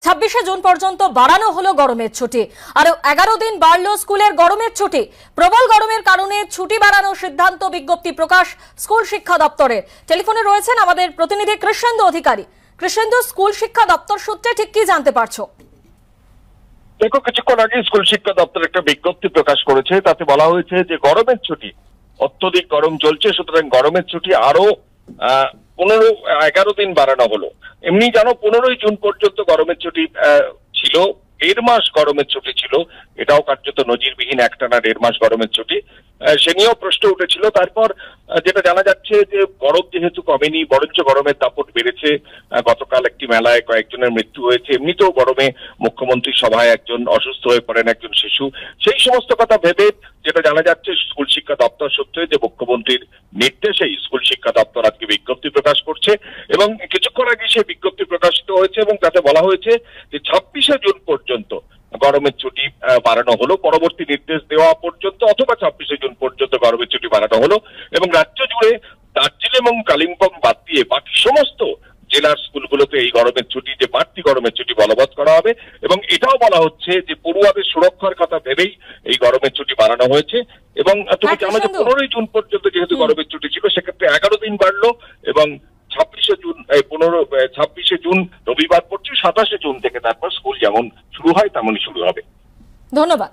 26শে June পর্যন্ত বাড়ানো হলো গরমের ছুটি। আর 11 দিন বাড়লো স্কুলের গরমের ছুটি। প্রবল গরমের কারণে ছুটি বাড়ানোর সিদ্ধান্ত, বিজ্ঞপ্তি প্রকাশ স্কুল শিক্ষা দপ্তরের। টেলিফোনে রয়েছেন আমাদের প্রতিনিধি কৃষ্ণেন্দু অধিকারী। কৃষ্ণেন্দু, স্কুল শিক্ষা দপ্তর সূত্রে ঠিক কি জানতে পারছো? দেখো, কিছুক্ষণ আগে স্কুল শিক্ষা দপ্তর একটা বিজ্ঞপ্তি প্রকাশ করেছে। তাতে বলা হয়েছে যে গরমের ছুটি, অত্যধিক গরম চলছে, সুতরাং গরমের ছুটি আরো 11 দিন বাড়ানো হলো। এমনি জানো, 15ই জুন পর্যন্ত গরমের ছুটি ছিল, 1.5 মাস গরমের ছুটি ছিল। এটাও কার্যত নজিরবিহীন, একটানা 1.5 মাস গরমের ছুটি। সে নিয়েও প্রশ্ন উঠেছিল। তারপর যেটা জানা যাচ্ছে যে গরম যেহেতু কমেনি, বরঞ্চ গরমের দাপট বেড়েছে। গতকাল একটি মেলায় কয়েকজনের মৃত্যু হয়েছে। এমনিতেও গরমে মুখ্যমন্ত্রীর সভায় একজন অসুস্থ হয়ে পড়েন, একজন শিশু। সেই সমস্ত কথা ভেবে যেটা জানা যাচ্ছে স্কুল শিক্ষা দপ্তর সূত্রে, যে মুখ্যমন্ত্রীর নির্দেশেই স্কুল শিক্ষা দপ্তর আজকে বিজ্ঞপ্তি প্রকাশ করছে। এবং কিছুক্ষণ আগে সেই বিজ্ঞপ্তি প্রকাশিত হয়েছে এবং তাতে বলা হয়েছে যে 26শে জুন পর্যন্ত গরমের ছুটি বাড়ানো হলো। পরবর্তী নির্দেশ দেওয়া পর্যন্ত অথবা 26শে জুন পর্যন্ত গরমের ছুটি বাড়ানো হলো। এবং রাজ্য জুড়ে দার্জিলিং এবং কালিম্পং বাদ দিয়ে বাকি সমস্ত জেলার স্কুলগুলোতে এই গরমের ছুটি, যে বাড়তি গরমের ছুটি বলবৎ করা হবে। এবং এটাও বলা হচ্ছে যে পড়ুয়াদের সুরক্ষার কথা ভেবেই এই গরমের ছুটি বাড়ানো হয়েছে। এবং তুমি জানো যে 15ই জুন পর্যন্ত যেহেতু গরমের ছুটি ছিল, সেক্ষেত্রে 11 দিন বাড়লো। এবং 26শে জুন রবিবার পড়ছে, 27শে জুন থেকে তারপর স্কুল যেমন শুরু হয় তেমনই শুরু হবে। ধন্যবাদ।